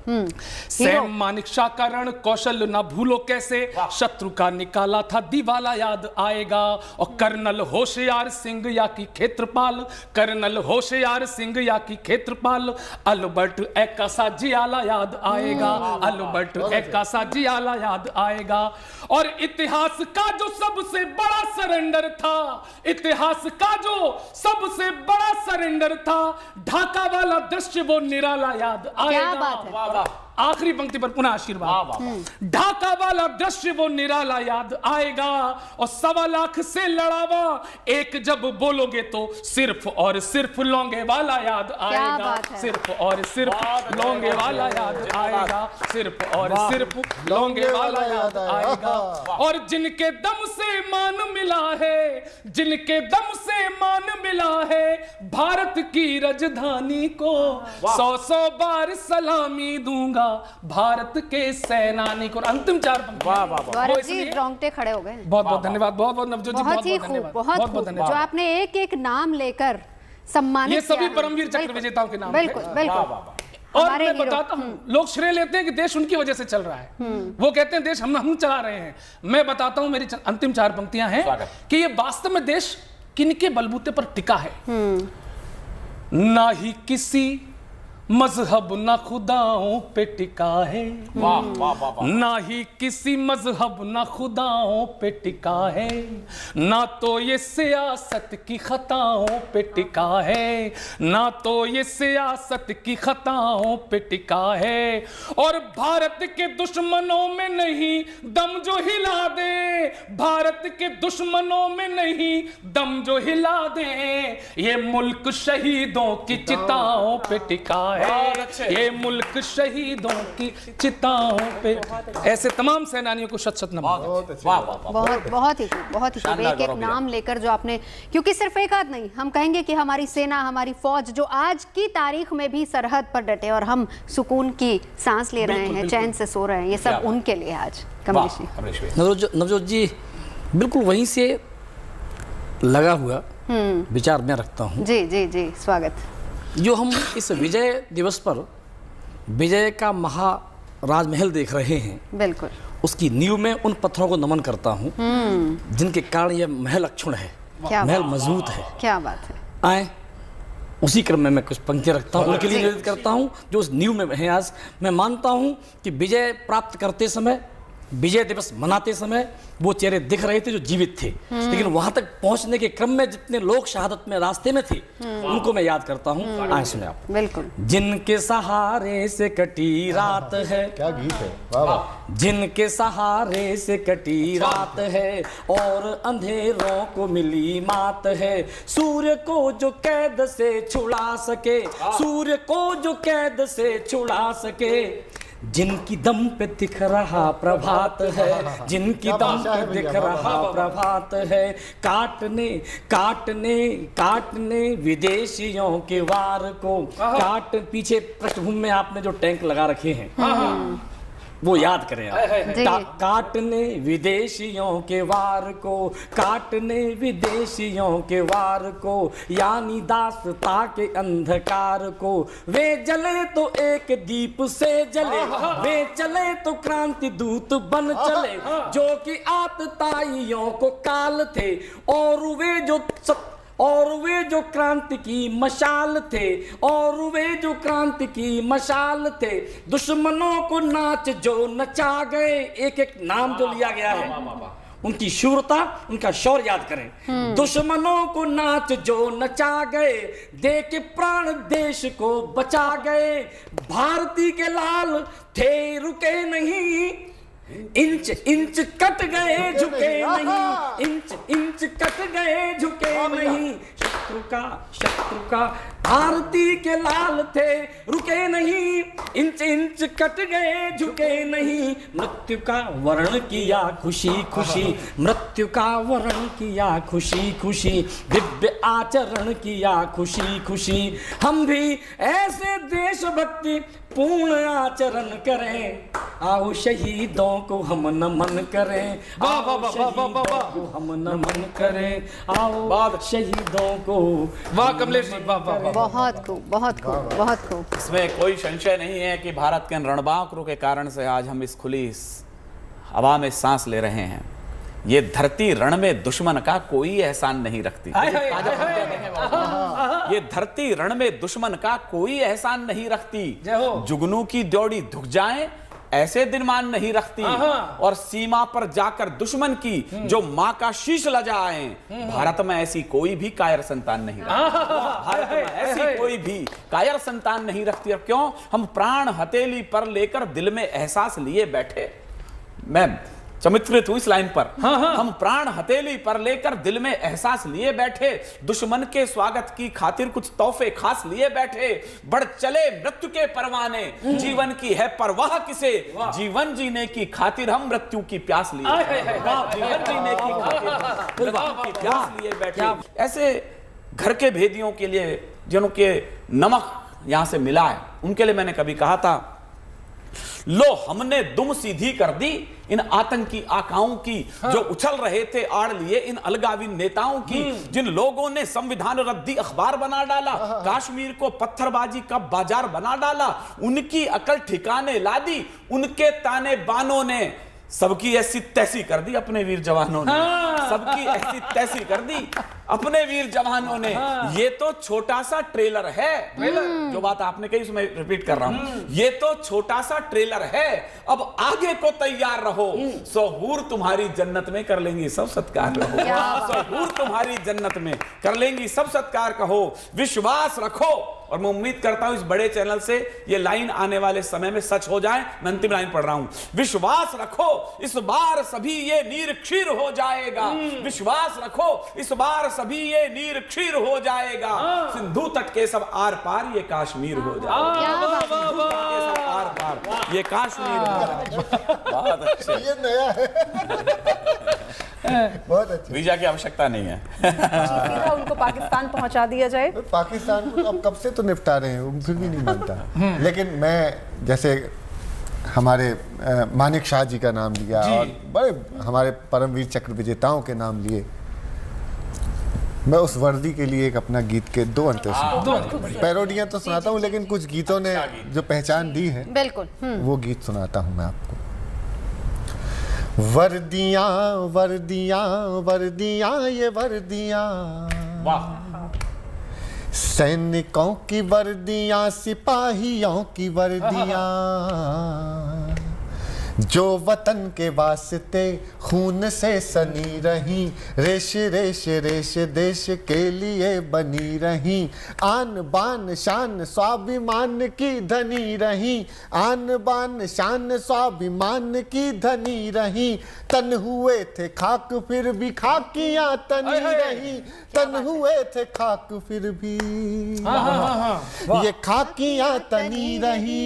सैम मानिक शाह का रण कौशल ना भूलो कैसे, शत्रु का निकाला था दिवाला याद आएगा। और कर्नल होशियार सिंह या की क्षेत्रपाल, कर्नल होशियार सिंह या की क्षेत्रपाल, अल्बर्ट एक्का जियाला याद आएगा, अल्बर्ट एक्का जियाला याद आएगा। और इतिहास का जो सबसे बड़ा सरेंडर था, इतिहास का जो सबसे बड़ा सरेंडर था, ढाका वाला दृश्य वो निराला याद
क्या
आएगा।
बात है।
वाह वाह।
आखिरी पंक्ति पर पुनः आशीर्वाद। ढाका वाला दृश्य वो निराला याद आएगा। और 1.25 लाख से लड़ावा एक जब बोलोगे तो सिर्फ और सिर्फ लौंगे वाला याद आएगा। सिर्फ और सिर्फ लौंगे वाला याद आएगा। सिर्फ और सिर्फ लौंगे वाला याद आएगा। और जिनके दम से मान मिला है, जिनके दम से मान मिला है, भारत की राजधानी को 100 बार सलामी दूंगा भारत के सैनानी को। अंतिम 4 पंक्ति।
वाह वाह वाह।
गौरव जी रोंगटे खड़े हो गए।
बहुत बहुत धन्यवाद, बहुत बहुत नवजोत जी,
बहुत ही खूब, बहुत खूब। जो आपने एक एक नाम लेकर सम्मानित
ये सभी
किया है।
परमवीर चक्र
बिल्कुल,
विजेताओं के नाम थे।
बिल्कुल बिल्कुल।
और
हमारे
मैं
हीरो।
बताता हूँ, लोग श्रेय लेते हैं कि देश उनकी वजह से चल रहा है, वो कहते हैं देश हम चला रहे हैं। मैं बताता हूँ, मेरी अंतिम 4 पंक्तियां हैं
स्वागत।
कि ये वास्तव में देश किनके बलबूते पर टिका है। ना ही किसी मजहब ना खुदाओं पे टिका है,
वाह वाह वाह वाह।
ना ही किसी मजहब ना खुदाओं पे टिका है, ना तो ये सियासत की खताओं पे टिका है, ना तो ये सियासत की खताओं पे टिका है। और भारत के दुश्मनों में नहीं दम जो हिला दे, भारत के दुश्मनों में नहीं दम जो हिला दे, ये मुल्क शहीदों की चिताओं पे टिका है, ये मुल्क शहीदों की चिताओं पे। ऐसे तमाम सेनानियों को शत शत नमन।
वाह वाह वाह।
बहुत ही खूब, बहुत ही खूब।
शानदार
एक एक
गौरव भैया।
नाम लेकर जो आपने, क्योंकि सिर्फ एक आध नहीं, हम कहेंगे कि हमारी सेना, हमारी फौज जो आज की तारीख में भी सरहद पर डटे और हम सुकून की सांस ले रहे हैं, चैन से सो रहे हैं, ये
क्या
सब
बात।
उनके लिए आज।
वाह,
कमलेश जी।
कमलेश भाई।
नवजोत जी, बिल्कुल वहीं से लगा हुआ विचार मैं रखता हूँ।
जी जी जी, स्वागत।
जो हम इस विजय दिवस पर विजय का महाराजमहल देख रहे हैं,
बिल्कुल।
उसकी नींव में उन पत्थरों को नमन करता हूँ जिनके कारण यह महल अक्षुण है,
क्या
महल
बात।
मजबूत है।
क्या बात है।
आए उसी क्रम में मैं कुछ पंक्तियाँ रखता हूँ, उनके लिए निवेदित करता हूँ जो उस नींव में हैं। आज मैं मानता हूँ कि विजय प्राप्त करते समय, विजय दिवस मनाते समय वो चेहरे दिख रहे थे जो जीवित थे, लेकिन वहां तक पहुंचने के क्रम में जितने लोग शहादत में रास्ते में थे उनको मैं याद करता हूँ। आए सुने आप।
बिल्कुल।
जिनके सहारे से कटी रात है,
क्या गीत है, वाह वाह।
जिनके सहारे से कटी रात है और अंधेरों को मिली मात है, सूर्य को जो कैद से छुड़ा सके, सूर्य को जो कैद से छुड़ा सके, जिनकी दम पे दिख रहा प्रभात है, जिनकी दम पे दिख रहा प्रभात है, काटने काटने काटने विदेशियों के वार को काट। पीछे पृष्ठभूमि में आपने जो टैंक लगा रखे हैं वो याद करें आप।
जी।
काटने विदेशियों के वार को, काटने विदेशियों के वार को, यानी दासता के अंधकार को, वे जले तो एक दीप से जले, वे चले तो क्रांति दूत बन चले, जो कि आतताइयों को काल थे, और वे जो क्रांति की मशाल थे, और वे जो क्रांति की मशाल थे, दुश्मनों को नाच जो नचा गए। एक एक नाम जो लिया गया है, उनकी शूरता, उनका शौर्य याद करें। दुश्मनों को नाच जो नचा गए, दे के प्राण देश को बचा गए, भारती के लाल थे रुके नहीं, इंच इंच कट गए झुके नहीं, इंच इंच कट गए झुके नहीं, शत्रु का भारती के लाल थे रुके नहीं, इंच इंच कट गए झुके नहीं, मृत्यु का वर्ण किया खुशी खुशी, मृत्यु का वर्ण किया खुशी खुशी, दिव्य आचरण किया खुशी खुशी, हम भी ऐसे देशभक्ति पूर्ण आचरण करें, आओ शहीदों को हम नमन करें,
वाह, वाह, वाह, वाह, वाह, वाह, वाह।
को हम नमन करें, आओ शहीदों को।
वाह कमलेश जी, वाह वाह वाह।
बहुत खूब, बहुत खूब, बहुत खूब।
इसमें कोई संशय नहीं है कि भारत के रणबांकुरों के कारण से आज हम इस खुली हवा में सांस ले रहे हैं। ये धरती रण में दुश्मन का कोई एहसान नहीं रखती। ये धरती रण में दुश्मन का कोई एहसान नहीं रखती।
जय हो।
जुगनू की दौड़ी धुक जाए ऐसे दिन मान नहीं रखती, और सीमा पर जाकर दुश्मन की जो माँ का शीश लजाए, भारत में ऐसी कोई भी कायर संतान नहीं रखती। भारत में ऐसी कोई भी कायर संतान नहीं रखती। और क्यों? हम प्राण हथेली पर लेकर दिल में एहसास लिए बैठे। मैं चमत्कृत हूं इस लाइन पर। हम प्राण हथेली पर लेकर दिल में एहसास लिए बैठे, दुश्मन के स्वागत की खातिर कुछ तोहफे खास लिए बैठे, बढ़ चले मृत्यु के परवाने, जीवन की है परवाह किसे, जीवन जीने की खातिर हम मृत्यु की प्यास लिए, जीवन जीने की खातिर मृत्यु की प्यास लिए बैठे। ऐसे घर के भेदियों के लिए, जिनके नमक यहां से मिला है, उनके लिए मैंने कभी कहा था, लो हमने दुम सीधी कर दी इन आतंकी आकाओं की, जो उछल रहे थे आड़ लिए इन अलगावी नेताओं की, जिन लोगों ने संविधान रद्दी अखबार बना डाला, कश्मीर को पत्थरबाजी का बाजार बना डाला, उनकी अकल ठिकाने ला दी, उनके ताने बानों ने सबकी ऐसी तैसी कर दी अपने वीर जवानों ने, सबकी ऐसी तैसी कर दी अपने वीर जवानों ने। ये तो छोटा सा ट्रेलर है, जो बात आपने कही उसमें रिपीट कर रहा हूं, ये तो छोटा सा ट्रेलर है, अब आगे को तैयार रहो, सहूर तुम्हारी जन्नत में कर लेंगी सब सत्कार रहो, सहूर तुम्हारी जन्नत में कर लेंगी सब सत्कार कहो, विश्वास रखो। और मैं उम्मीद करता हूं इस बड़े चैनल से ये लाइन आने वाले समय में सच हो जाए। मैं अंतिम लाइन पढ़ रहा हूं, विश्वास रखो इस बार सभी ये नीर क्षीर हो जाएगा, विश्वास रखो इस बार सभी ये नीर क्षीर हो जाएगा, सिंधु तट के सब आर पार ये कश्मीर हो जाएगा, सिंधु तट के सब आर पार ये कश्मीर हो जाएगा। बहुत अच्छे,
ये नया है। बहुत अच्छा।
वीजा की आवश्यकता नहीं है।
सीधा उनको पाकिस्तान पहुंचा दिया जाए।
पाकिस्तान को अब कब से तो निपटा रहे हैं, वो फिर भी नहीं मानता। लेकिन मैं जैसे हमारे मानिक शाह जी का नाम लिया और बड़े हमारे परमवीर चक्र विजेताओं के नाम लिए, मैं उस वर्दी के लिए एक अपना गीत के 2 अंतर सुनाता, पैरोडियां तो सुनाता हूँ लेकिन कुछ गीतों ने जो पहचान दी है
बिल्कुल
वो गीत सुनाता हूँ मैं आपको। वर्दियां वर्दियां वर्दियां ये वर्दियां, सैनिकों की वर्दियां सिपाहियों की वर्दियां, जो वतन के वास्ते खून से सनी रही, रेश रेश रेश देश के लिए बनी रही, आन बान शान स्वाभिमान की धनी रही, आन बान शान स्वाभिमान की धनी रही, तन हुए थे खाक फिर भी खाकियां तनी रही, तन हुए थे खाक फिर भी ये खाकियां तनी रही,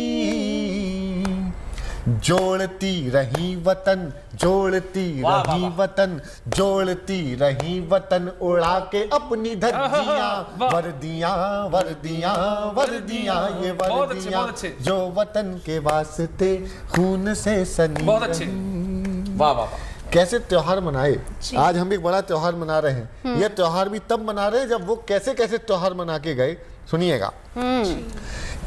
जोड़ती रही वतन जोड़ती रही वतन, जोड़ती रही वतन, उड़ा के अपनी धज्जियां, वर्दियां वर्दियां वर्दियां ये वर्दियां, जो वतन के वास्ते खून से सनी।
बहुत अच्छे,
वाह वाह।
कैसे त्योहार मनाए, आज हम एक बड़ा त्योहार मना रहे हैं, ये त्योहार भी तब मना रहे हैं जब वो कैसे कैसे त्योहार मना के गए। सुनिएगा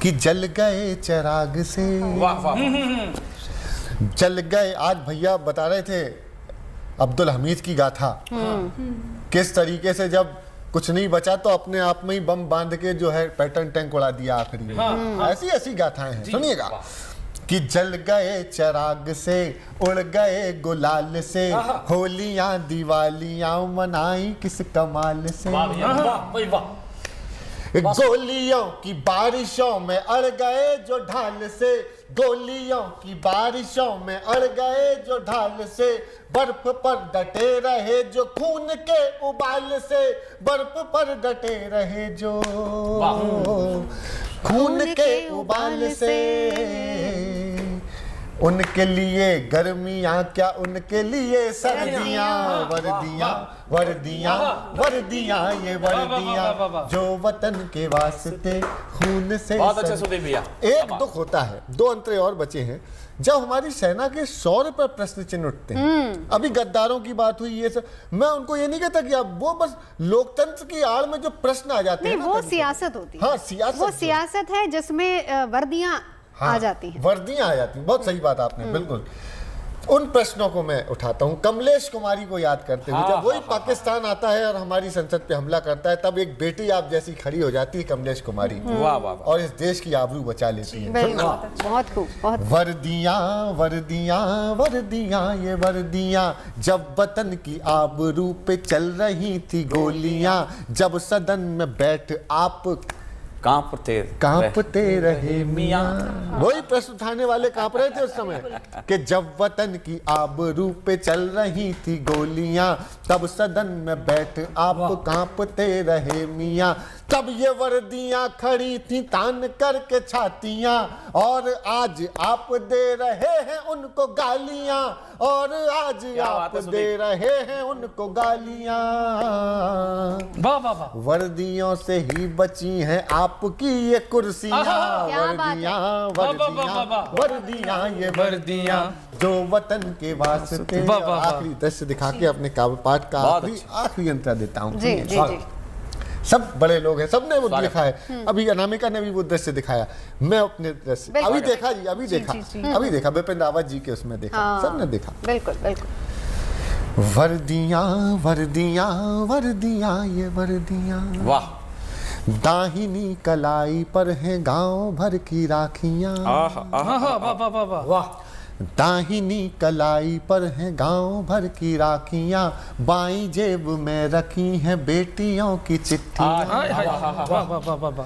कि जल गए चिराग से,
वाह वाह,
जल गए। आज भैया बता रहे थे अब्दुल हमीद की गाथा, किस तरीके से जब कुछ नहीं बचा तो अपने आप में ही बम बांध के जो है पैटर्न टैंक उड़ा दिया आखिरी में। ऐसी ऐसी गाथाएं हैं, सुनिएगा कि जल गए चिराग से उड़ गए गुलाल से, होलियां दिवालियां मनाई किस कमाल से, गोलियों की बारिशों में अड़ गए जो ढाल से, गोलियों की बारिशों में अड़ गए जो ढाल से, बर्फ पर डटे रहे जो खून के उबाल से, बर्फ पर डटे रहे जो खून के उबाल से, उनके लिए गर्मियां क्या उनके लिए सर्दियां, वर्दियां वर्दियां वर्दियां ये वर्दियां, जो वतन के वास्ते खून से।
बहुत अच्छे सुधीर भैया।
एक दुख होता है, 2 अंतरे और बचे हैं, जब हमारी सेना के शौर्य पर प्रश्न चिन्ह उठते हैं। अभी गद्दारों की बात हुई, ये सब मैं उनको ये नहीं कहता कि आप वो बस लोकतंत्र की आड़ में जो प्रश्न आ जाते हैं
वो सियासत होती है।
हाँ, सियासत
वो सियासत है जिसमें वर्दियां आ जाती हैं,
वर्दियां आ जाती हैं। बहुत सही बात आपने, बिल्कुल उन प्रश्नों को मैं उठाता हूं। कमलेश कुमारी को याद करते हुए, जब वही पाकिस्तान आता है और हमारी संसद पे हमला करता है, तब एक बेटी आप जैसी खड़ी हो जाती है कमलेश कुमारी,
वाह वाह,
और इस देश की आबरू बचा लेती है।
बहुत खूब, बहुत।
वर्दियां वर्दियां वर्दियां ये वर्दियां, जब वतन की आबरू पे चल रही थी गोलियां, जब सदन में बैठ आप कांपते रहे मियां। वही प्रश्न उठाने वाले कांप रहे थे उस समय कि जब वतन की आबरू पे चल रही थी गोलियां, तब सदन में बैठ आप कांपते रहे मियां। तब ये वर्दियां खड़ी थी तान करके छातियां, और आज आप दे रहे हैं उनको गालियां, और आज आप दे रहे हैं उनको गालियां।
वाह वाह वाह।
वर्दियों से ही बची हैं आपकी ये कुर्सियां।
क्या बात है।
वर्दियां
वाह, वाह, वाह, वाह।
वर्दियां ये
वर्दियां
जो वतन के वास्ते।
वाह, वाह, वाह।
आखिरी दृश्य दिखाया के अपने काव्य पाठ का
बहुत
आखिरी अंतरा देता हूँ।
जी जी जी।
सब बड़े लोग हैं, सबने वो लिखा है। अभी अनामिका ने भी वो दृश्य दिखाया, मैं अपने दृश्य
बिल्कुल।
अभी देखा जी, अभी देखा विपिन रावत जी के उसमें देखा,
हाँ।
सबने देखा।
बिल्कुल बिल्कुल।
वर्दियां वर्दियां वर्दियां ये वर्दियां,
वाह।
दाहिनी कलाई पर हैं गांव भर की राखियां।
आहा, आहा,
वाह वाह वाह वाह वाह।
वाह।
दाहिनी कलाई पर हैं गांव भर की राखियां, बाईं जेब में रखी हैं बेटियों की चिट्ठियां।
वाह वाह वाह वाह वाह।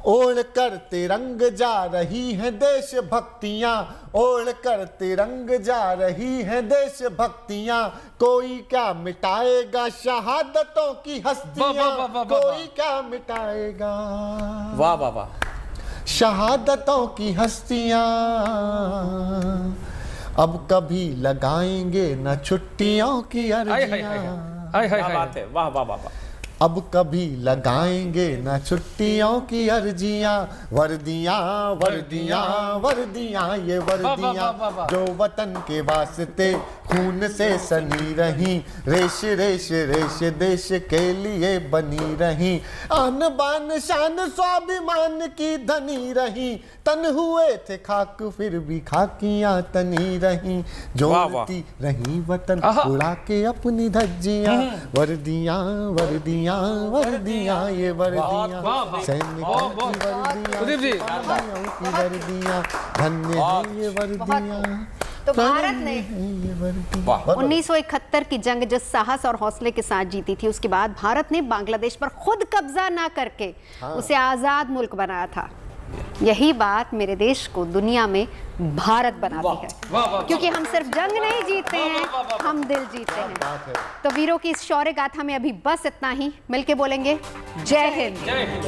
ओढ़ कर तिरंग जा रही हैं देश भक्तियां, ओढ़ कर तिरंग जा रही हैं देश भक्तियां, कोई क्या मिटाएगा शहादतों की हस्तियां,
वाह, वाह, वाह, वाह,
कोई क्या मिटाएगा
वाह वाह वाह।
शहादतों की हस्तियां। अब कभी लगाएंगे न छुट्टियों की
हाय हाय
अर्जियां,
हाय हाय
क्या
हाय।
बात है, वाह वाह वाह वाह।
अब कभी लगाएंगे न छुट्टियों की अर्जियां। वर्दियां वर्दियां वर्दियां ये
वाह, वाह,
वर्दियां
वाह, वाह।
जो वतन के वास्ते खून से सनी रही, रेश रेश रेश देश के लिए बनी रही, आन बान शान स्वाभिमान की धनी रही, तन हुए थे खाक फिर भी खाकियां तनी रही,
वाह, वाह।
जोड़ती रही वतन
आहा।
उड़ा के अपनी धज्जियां। वर्दियां वर्दियां वर्दियां ये वर्दियां,
वाह, वाह।
सैनिकों
वाह,
की वर्दियां,
सुदीप जी।
सिपाहियों की वर्दियां, धन्य है ये वर्दियां।
तो भारत ने
ये वर्दियां।
वाह।
1971 की जंग जिस साहस और हौसले के साथ जीती थी, उसके बाद भारत ने बांग्लादेश पर खुद कब्जा ना करके उसे आजाद मुल्क बनाया था। यही बात मेरे देश को दुनिया में भारत बनाती है,
वाह, वाह,
क्योंकि हम सिर्फ जंग नहीं जीतते हैं, हम दिल जीतते हैं।
बात है।
तो वीरों की इस शौर्य गाथा में अभी बस इतना ही। मिलके बोलेंगे जय हिंद।
जय हिंद।